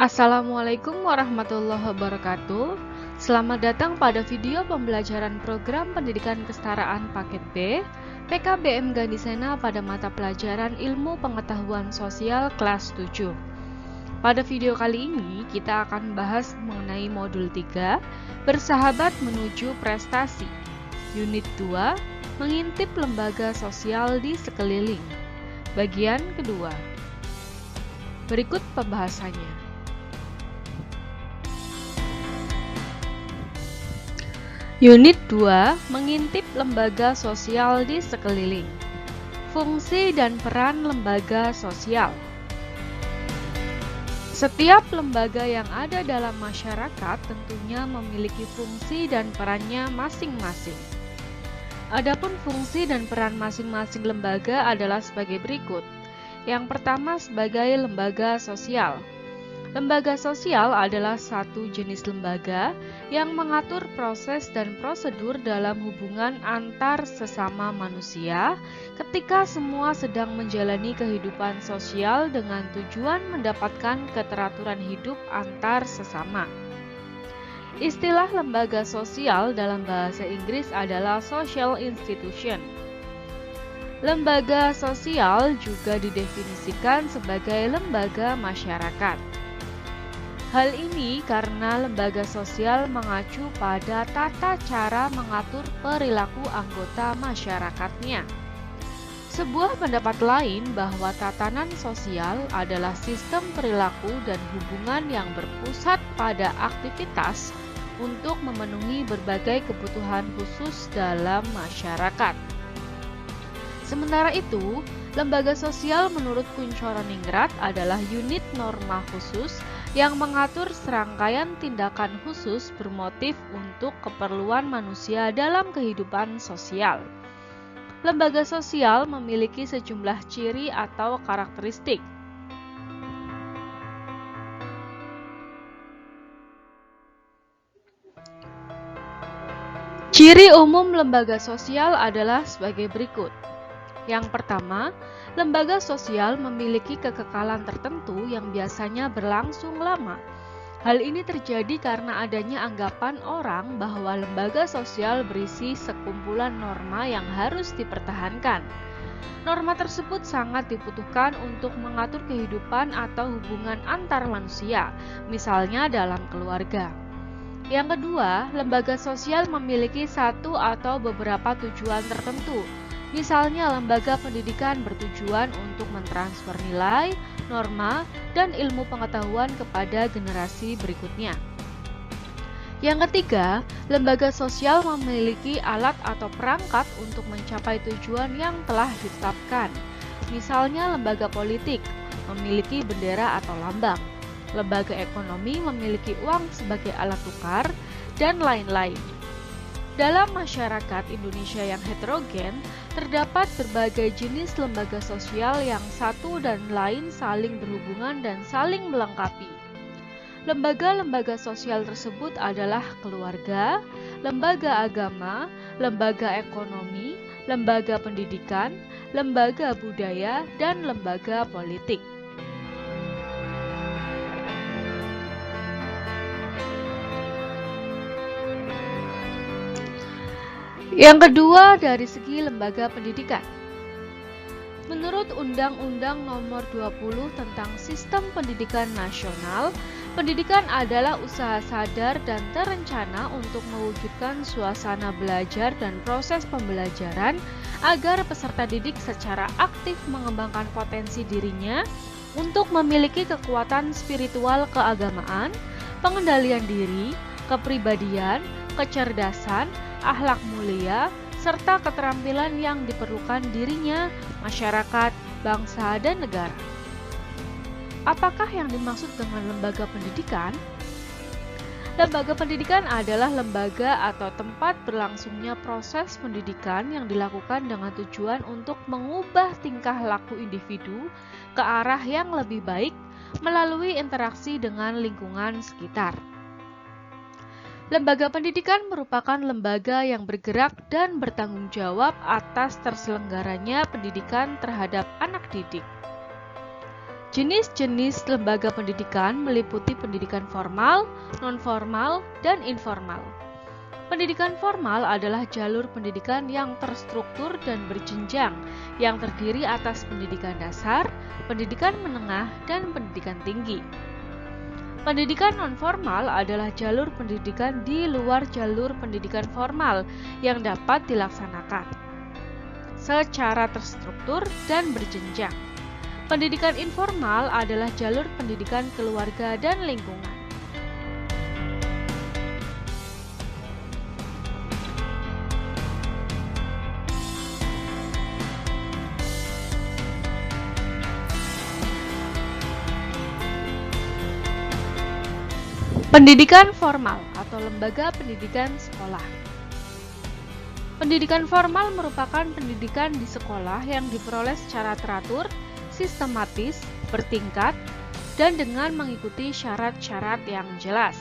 Assalamualaikum warahmatullahi wabarakatuh. Selamat datang pada video pembelajaran program pendidikan kesetaraan paket B PKBM Gandhisena pada mata pelajaran Ilmu Pengetahuan Sosial kelas 7. Pada video kali ini kita akan membahas mengenai modul 3 Bersahabat menuju prestasi. Unit 2 Mengintip lembaga sosial di sekeliling. Bagian kedua. Berikut pembahasannya. Unit 2 Mengintip lembaga sosial di sekeliling. Fungsi dan peran lembaga sosial. Setiap lembaga yang ada dalam masyarakat tentunya memiliki fungsi dan perannya masing-masing. Adapun fungsi dan peran masing-masing lembaga adalah sebagai berikut. Yang pertama sebagai lembaga sosial. Lembaga sosial adalah satu jenis lembaga yang mengatur proses dan prosedur dalam hubungan antar sesama manusia ketika semua sedang menjalani kehidupan sosial dengan tujuan mendapatkan keteraturan hidup antar sesama. Istilah lembaga sosial dalam bahasa Inggris adalah social institution. Lembaga sosial juga didefinisikan sebagai lembaga masyarakat. Hal ini karena lembaga sosial mengacu pada tata cara mengatur perilaku anggota masyarakatnya. Sebuah pendapat lain bahwa tatanan sosial adalah sistem perilaku dan hubungan yang berpusat pada aktivitas untuk memenuhi berbagai kebutuhan khusus dalam masyarakat. Sementara itu, lembaga sosial menurut Kunchoro-Ningrat adalah unit norma khusus yang mengatur serangkaian tindakan khusus bermotif untuk keperluan manusia dalam kehidupan sosial. Lembaga sosial memiliki sejumlah ciri atau karakteristik. Ciri umum lembaga sosial adalah sebagai berikut. Yang pertama, lembaga sosial memiliki kekekalan tertentu yang biasanya berlangsung lama. Hal ini terjadi karena adanya anggapan orang bahwa lembaga sosial berisi sekumpulan norma yang harus dipertahankan. Norma tersebut sangat dibutuhkan untuk mengatur kehidupan atau hubungan antar manusia, misalnya dalam keluarga. Yang kedua, lembaga sosial memiliki satu atau beberapa tujuan tertentu. Misalnya, lembaga pendidikan bertujuan untuk mentransfer nilai, norma, dan ilmu pengetahuan kepada generasi berikutnya. Yang ketiga, lembaga sosial memiliki alat atau perangkat untuk mencapai tujuan yang telah ditetapkan. Misalnya, lembaga politik memiliki bendera atau lambang, lembaga ekonomi memiliki uang sebagai alat tukar, dan lain-lain. Dalam masyarakat Indonesia yang heterogen, terdapat berbagai jenis lembaga sosial yang satu dan lain saling berhubungan dan saling melengkapi. Lembaga-lembaga sosial tersebut adalah keluarga, lembaga agama, lembaga ekonomi, lembaga pendidikan, lembaga budaya, dan lembaga politik. Yang kedua, dari segi lembaga pendidikan. Menurut Undang-Undang Nomor 20 tentang Sistem Pendidikan Nasional, pendidikan adalah usaha sadar dan terencana untuk mewujudkan suasana belajar dan proses pembelajaran agar peserta didik secara aktif mengembangkan potensi dirinya untuk memiliki kekuatan spiritual keagamaan, pengendalian diri, kepribadian, kecerdasan, akhlak mulia, serta keterampilan yang diperlukan dirinya, masyarakat, bangsa, dan negara. Apakah yang dimaksud dengan lembaga pendidikan? Lembaga pendidikan adalah lembaga atau tempat berlangsungnya proses pendidikan yang dilakukan dengan tujuan untuk mengubah tingkah laku individu ke arah yang lebih baik melalui interaksi dengan lingkungan sekitar. Lembaga pendidikan merupakan lembaga yang bergerak dan bertanggung jawab atas terselenggaranya pendidikan terhadap anak didik. Jenis-jenis lembaga pendidikan meliputi pendidikan formal, non-formal, dan informal. Pendidikan formal adalah jalur pendidikan yang terstruktur dan berjenjang, yang terdiri atas pendidikan dasar, pendidikan menengah, dan pendidikan tinggi. Pendidikan non-formal adalah jalur pendidikan di luar jalur pendidikan formal yang dapat dilaksanakan secara terstruktur dan berjenjang. Pendidikan informal adalah jalur pendidikan keluarga dan lingkungan. Pendidikan formal atau lembaga pendidikan sekolah. Pendidikan formal merupakan pendidikan di sekolah yang diperoleh secara teratur, sistematis, bertingkat, dan dengan mengikuti syarat-syarat yang jelas.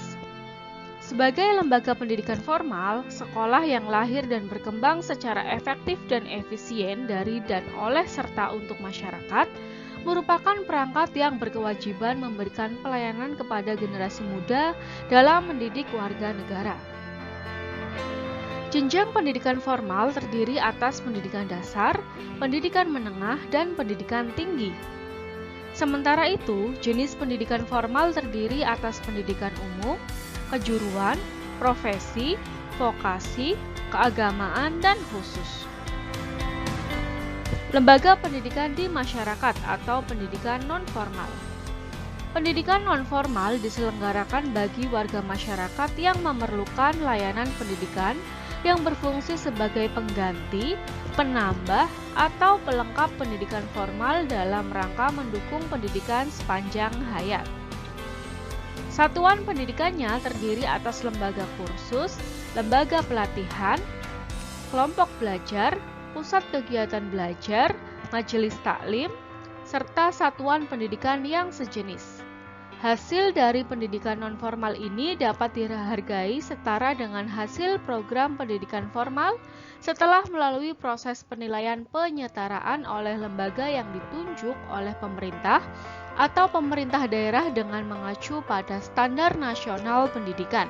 Sebagai lembaga pendidikan formal, sekolah yang lahir dan berkembang secara efektif dan efisien dari dan oleh serta untuk masyarakat, merupakan perangkat yang berkewajiban memberikan pelayanan kepada generasi muda dalam mendidik warga negara. Jenjang pendidikan formal terdiri atas pendidikan dasar, pendidikan menengah, dan pendidikan tinggi. Sementara itu, jenis pendidikan formal terdiri atas pendidikan umum, kejuruan, profesi, vokasi, keagamaan, dan khusus. Lembaga pendidikan di masyarakat atau pendidikan non-formal. Pendidikan non-formal diselenggarakan bagi warga masyarakat yang memerlukan layanan pendidikan yang berfungsi sebagai pengganti, penambah, atau pelengkap pendidikan formal dalam rangka mendukung pendidikan sepanjang hayat. Satuan pendidikannya terdiri atas lembaga kursus, lembaga pelatihan, kelompok belajar, pusat kegiatan belajar, majelis taklim, serta satuan pendidikan yang sejenis. Hasil dari pendidikan nonformal ini dapat dihargai setara dengan hasil program pendidikan formal setelah melalui proses penilaian penyetaraan oleh lembaga yang ditunjuk oleh pemerintah atau pemerintah daerah dengan mengacu pada standar nasional pendidikan.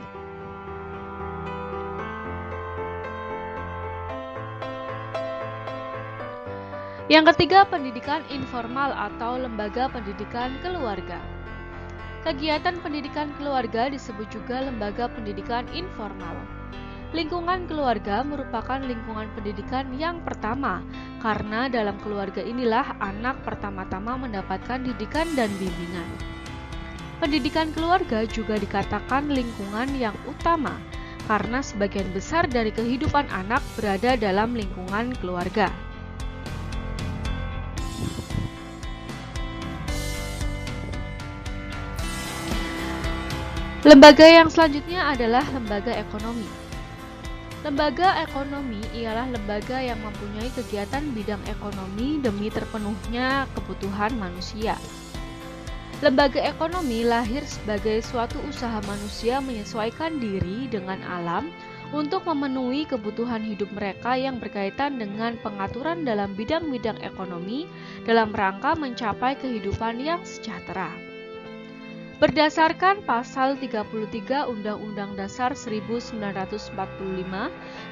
Yang ketiga, pendidikan informal atau lembaga pendidikan keluarga. Kegiatan pendidikan keluarga disebut juga lembaga pendidikan informal. Lingkungan keluarga merupakan lingkungan pendidikan yang pertama, karena dalam keluarga inilah anak pertama-tama mendapatkan didikan dan bimbingan. Pendidikan keluarga juga dikatakan lingkungan yang utama, karena sebagian besar dari kehidupan anak berada dalam lingkungan keluarga. Lembaga yang selanjutnya adalah lembaga ekonomi. Lembaga ekonomi ialah lembaga yang mempunyai kegiatan bidang ekonomi demi terpenuhnya kebutuhan manusia. Lembaga ekonomi lahir sebagai suatu usaha manusia menyesuaikan diri dengan alam untuk memenuhi kebutuhan hidup mereka yang berkaitan dengan pengaturan dalam bidang-bidang ekonomi dalam rangka mencapai kehidupan yang sejahtera. Berdasarkan pasal 33 Undang-Undang Dasar 1945,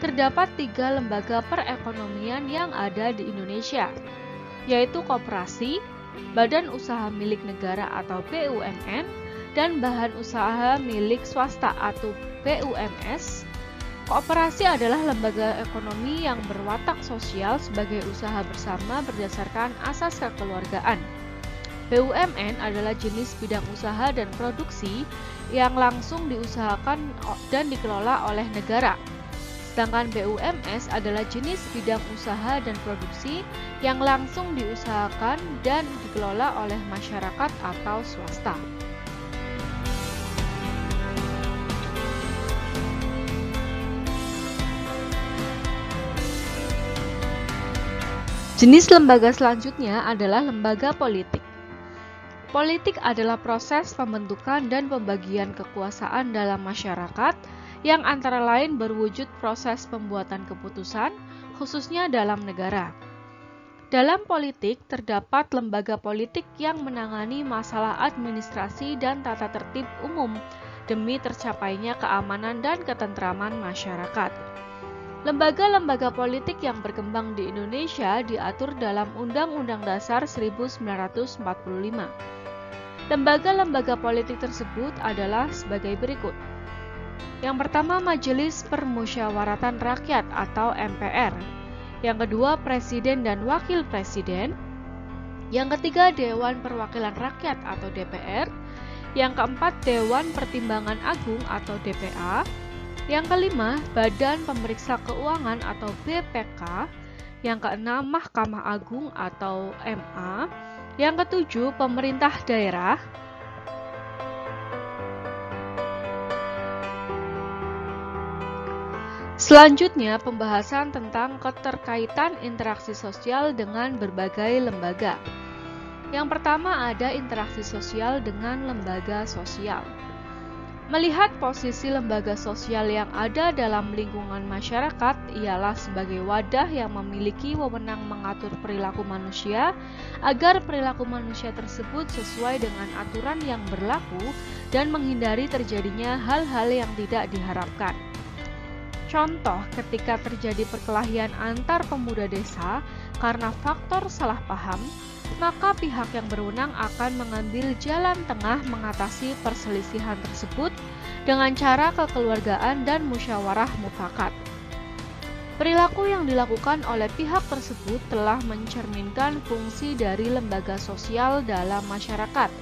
terdapat 3 lembaga perekonomian yang ada di Indonesia, yaitu koperasi, badan usaha milik negara atau BUMN, dan bahan usaha milik swasta atau BUMS. Koperasi adalah lembaga ekonomi yang berwatak sosial sebagai usaha bersama berdasarkan asas kekeluargaan. BUMN adalah jenis bidang usaha dan produksi yang langsung diusahakan dan dikelola oleh negara. Sedangkan BUMS adalah jenis bidang usaha dan produksi yang langsung diusahakan dan dikelola oleh masyarakat atau swasta. Jenis lembaga selanjutnya adalah lembaga politik. Politik adalah proses pembentukan dan pembagian kekuasaan dalam masyarakat yang antara lain berwujud proses pembuatan keputusan, khususnya dalam negara. Dalam politik, terdapat lembaga politik yang menangani masalah administrasi dan tata tertib umum demi tercapainya keamanan dan ketentraman masyarakat. Lembaga-lembaga politik yang berkembang di Indonesia diatur dalam Undang-Undang Dasar 1945. Lembaga-lembaga politik tersebut adalah sebagai berikut. Yang pertama, Majelis Permusyawaratan Rakyat atau MPR. Yang kedua, Presiden dan Wakil Presiden. Yang ketiga, Dewan Perwakilan Rakyat atau DPR. Yang keempat, Dewan Pertimbangan Agung atau DPA. Yang kelima, Badan Pemeriksa Keuangan atau BPK. Yang keenam, Mahkamah Agung atau MA. Yang ketujuh, Pemerintah Daerah. Selanjutnya, pembahasan tentang keterkaitan interaksi sosial dengan berbagai lembaga. Yang pertama ada interaksi sosial dengan lembaga sosial. Melihat posisi lembaga sosial yang ada dalam lingkungan masyarakat ialah sebagai wadah yang memiliki wewenang mengatur perilaku manusia agar perilaku manusia tersebut sesuai dengan aturan yang berlaku dan menghindari terjadinya hal-hal yang tidak diharapkan. Contoh, ketika terjadi perkelahian antar pemuda desa karena faktor salah paham, maka pihak yang berwenang akan mengambil jalan tengah mengatasi perselisihan tersebut dengan cara kekeluargaan dan musyawarah mufakat. Perilaku yang dilakukan oleh pihak tersebut telah mencerminkan fungsi dari lembaga sosial dalam masyarakat,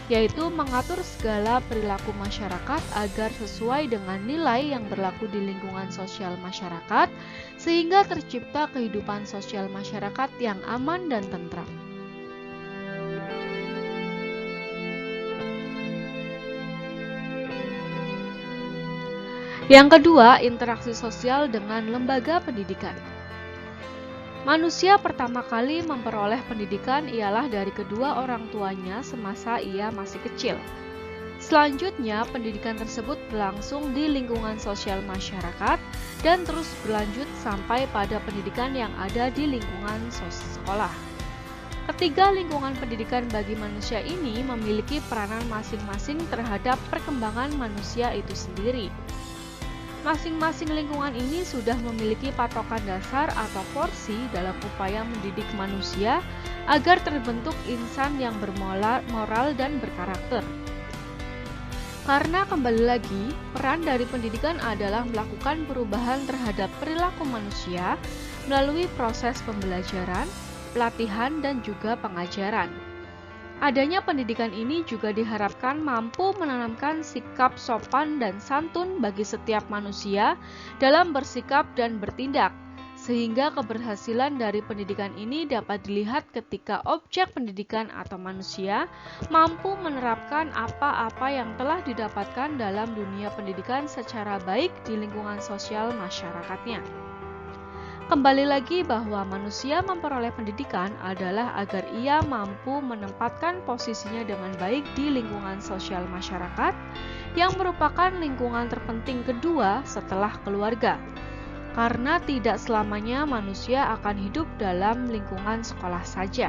yaitu mengatur segala perilaku masyarakat agar sesuai dengan nilai yang berlaku di lingkungan sosial masyarakat, sehingga tercipta kehidupan sosial masyarakat yang aman dan tentram. Yang kedua, interaksi sosial dengan lembaga pendidikan. Manusia pertama kali memperoleh pendidikan ialah dari kedua orang tuanya semasa ia masih kecil. Selanjutnya, pendidikan tersebut berlangsung di lingkungan sosial masyarakat dan terus berlanjut sampai pada pendidikan yang ada di lingkungan sekolah. Ketiga lingkungan pendidikan bagi manusia ini memiliki peranan masing-masing terhadap perkembangan manusia itu sendiri. Masing-masing lingkungan ini sudah memiliki patokan dasar atau porsi dalam upaya mendidik manusia agar terbentuk insan yang bermoral dan berkarakter. Karena kembali lagi, peran dari pendidikan adalah melakukan perubahan terhadap perilaku manusia melalui proses pembelajaran, pelatihan, dan juga pengajaran. Adanya pendidikan ini juga diharapkan mampu menanamkan sikap sopan dan santun bagi setiap manusia dalam bersikap dan bertindak, sehingga keberhasilan dari pendidikan ini dapat dilihat ketika objek pendidikan atau manusia mampu menerapkan apa-apa yang telah didapatkan dalam dunia pendidikan secara baik di lingkungan sosial masyarakatnya. Kembali lagi bahwa manusia memperoleh pendidikan adalah agar ia mampu menempatkan posisinya dengan baik di lingkungan sosial masyarakat yang merupakan lingkungan terpenting kedua setelah keluarga. Karena tidak selamanya manusia akan hidup dalam lingkungan sekolah saja.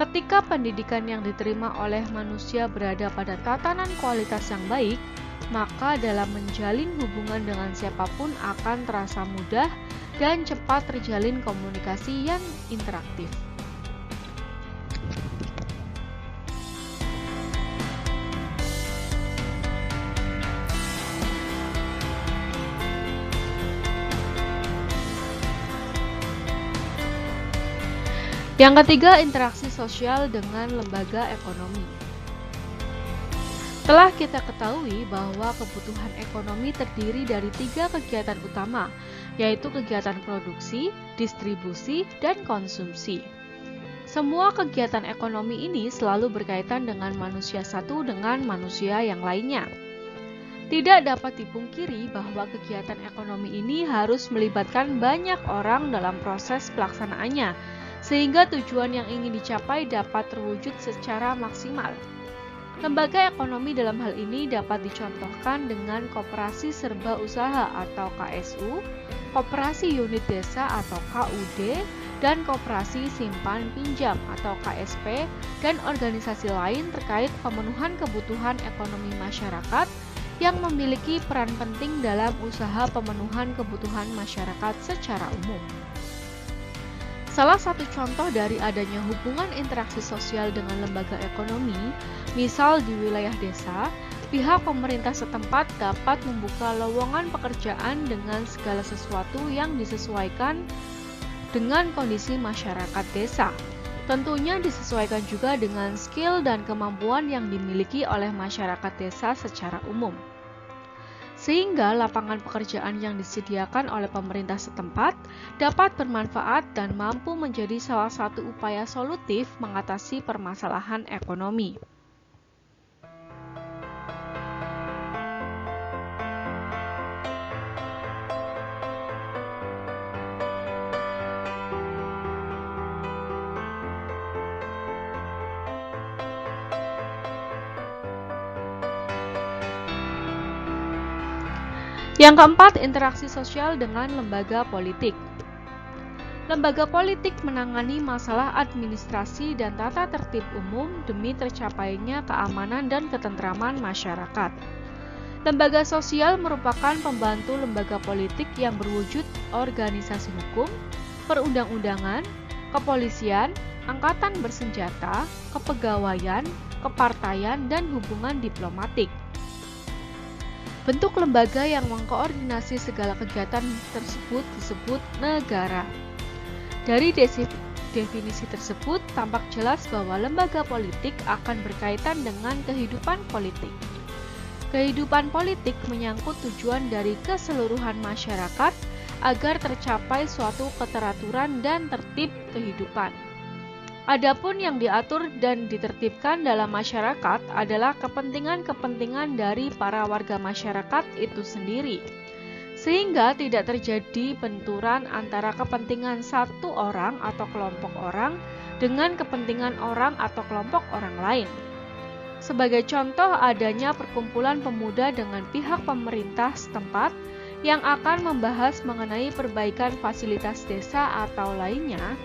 Ketika pendidikan yang diterima oleh manusia berada pada tatanan kualitas yang baik, maka dalam menjalin hubungan dengan siapapun akan terasa mudah dan cepat terjalin komunikasi yang interaktif. Yang ketiga, interaksi sosial dengan lembaga ekonomi. Telah kita ketahui bahwa kebutuhan ekonomi terdiri dari 3 kegiatan utama, yaitu kegiatan produksi, distribusi, dan konsumsi. Semua kegiatan ekonomi ini selalu berkaitan dengan manusia satu dengan manusia yang lainnya. Tidak dapat dipungkiri bahwa kegiatan ekonomi ini harus melibatkan banyak orang dalam proses pelaksanaannya, sehingga tujuan yang ingin dicapai dapat terwujud secara maksimal. Lembaga ekonomi dalam hal ini dapat dicontohkan dengan Koperasi Serba Usaha atau KSU, Koperasi Unit Desa atau KUD, dan koperasi simpan pinjam atau KSP dan organisasi lain terkait pemenuhan kebutuhan ekonomi masyarakat yang memiliki peran penting dalam usaha pemenuhan kebutuhan masyarakat secara umum. Salah satu contoh dari adanya hubungan interaksi sosial dengan lembaga ekonomi, misal di wilayah desa, pihak pemerintah setempat dapat membuka lowongan pekerjaan dengan segala sesuatu yang disesuaikan dengan kondisi masyarakat desa. Tentunya disesuaikan juga dengan skill dan kemampuan yang dimiliki oleh masyarakat desa secara umum. Sehingga lapangan pekerjaan yang disediakan oleh pemerintah setempat dapat bermanfaat dan mampu menjadi salah satu upaya solutif mengatasi permasalahan ekonomi. Yang keempat, interaksi sosial dengan lembaga politik. Lembaga politik menangani masalah administrasi dan tata tertib umum demi tercapainya keamanan dan ketentraman masyarakat. Lembaga sosial merupakan pembantu lembaga politik yang berwujud organisasi hukum, perundang-undangan, kepolisian, angkatan bersenjata, kepegawaian, kepartaian, dan hubungan diplomatik. Bentuk lembaga yang mengkoordinasi segala kegiatan tersebut disebut negara. Dari definisi tersebut tampak jelas bahwa lembaga politik akan berkaitan dengan kehidupan politik. Kehidupan politik menyangkut tujuan dari keseluruhan masyarakat agar tercapai suatu keteraturan dan tertib kehidupan. Adapun yang diatur dan ditertibkan dalam masyarakat adalah kepentingan-kepentingan dari para warga masyarakat itu sendiri, sehingga tidak terjadi benturan antara kepentingan satu orang atau kelompok orang dengan kepentingan orang atau kelompok orang lain. Sebagai contoh adanya perkumpulan pemuda dengan pihak pemerintah setempat yang akan membahas mengenai perbaikan fasilitas desa atau lainnya,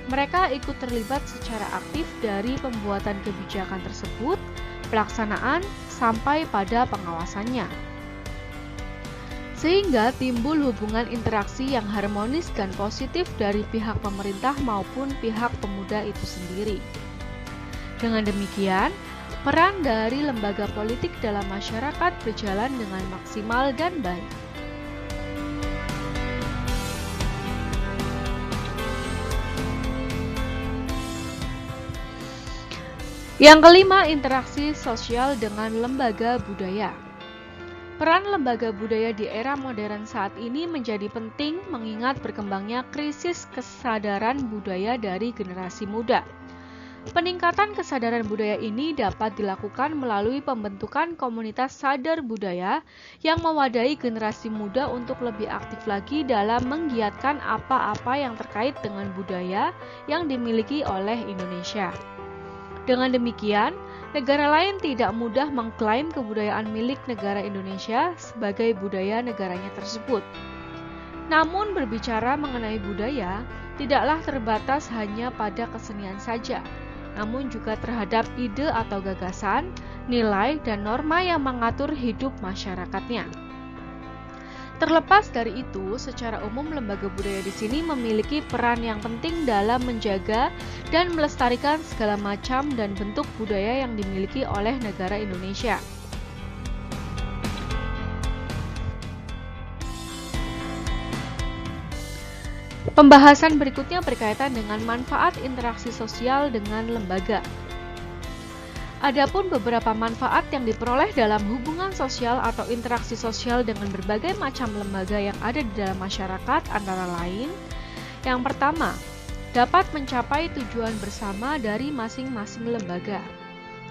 mereka ikut terlibat secara aktif dari pembuatan kebijakan tersebut, pelaksanaan, sampai pada pengawasannya. Sehingga timbul hubungan interaksi yang harmonis dan positif dari pihak pemerintah maupun pihak pemuda itu sendiri. Dengan demikian, peran dari lembaga politik dalam masyarakat berjalan dengan maksimal dan baik. Yang kelima, interaksi sosial dengan lembaga budaya. Peran lembaga budaya di era modern saat ini menjadi penting mengingat berkembangnya krisis kesadaran budaya dari generasi muda. Peningkatan kesadaran budaya ini dapat dilakukan melalui pembentukan komunitas sadar budaya yang mewadahi generasi muda untuk lebih aktif lagi dalam menggiatkan apa-apa yang terkait dengan budaya yang dimiliki oleh Indonesia. Dengan demikian, negara lain tidak mudah mengklaim kebudayaan milik negara Indonesia sebagai budaya negaranya tersebut. Namun berbicara mengenai budaya, tidaklah terbatas hanya pada kesenian saja, namun juga terhadap ide atau gagasan, nilai, dan norma yang mengatur hidup masyarakatnya. Terlepas dari itu, secara umum lembaga budaya di sini memiliki peran yang penting dalam menjaga dan melestarikan segala macam dan bentuk budaya yang dimiliki oleh negara Indonesia. Pembahasan berikutnya berkaitan dengan manfaat interaksi sosial dengan lembaga. Adapun beberapa manfaat yang diperoleh dalam hubungan sosial atau interaksi sosial dengan berbagai macam lembaga yang ada di dalam masyarakat antara lain, yang pertama, dapat mencapai tujuan bersama dari masing-masing lembaga.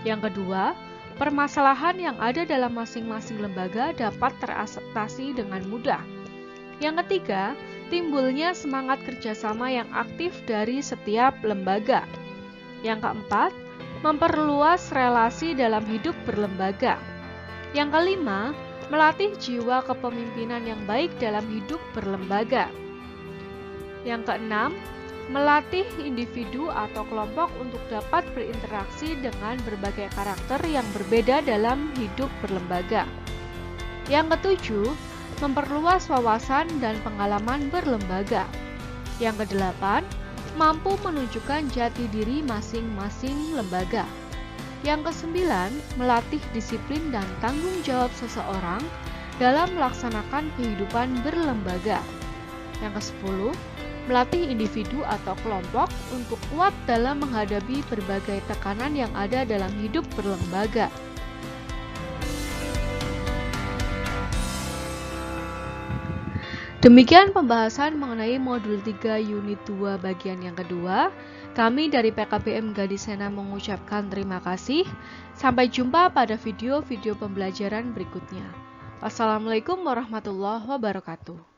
Yang kedua, permasalahan yang ada dalam masing-masing lembaga dapat teratasi dengan mudah. Yang ketiga, timbulnya semangat kerjasama yang aktif dari setiap lembaga. Yang keempat, memperluas relasi dalam hidup berlembaga. Yang kelima, melatih jiwa kepemimpinan yang baik dalam hidup berlembaga. Yang keenam, melatih individu atau kelompok untuk dapat berinteraksi dengan berbagai karakter yang berbeda dalam hidup berlembaga. Yang ketujuh, memperluas wawasan dan pengalaman berlembaga. Yang kedelapan, mampu menunjukkan jati diri masing-masing lembaga. Yang kesembilan, melatih disiplin dan tanggung jawab seseorang dalam melaksanakan kehidupan berlembaga. Yang kesepuluh, melatih individu atau kelompok untuk kuat dalam menghadapi berbagai tekanan yang ada dalam hidup berlembaga. Demikian pembahasan mengenai modul 3 unit 2 bagian yang kedua. Kami dari PKBM Gadisena mengucapkan terima kasih. Sampai jumpa pada video-video pembelajaran berikutnya. Wassalamualaikum warahmatullahi wabarakatuh.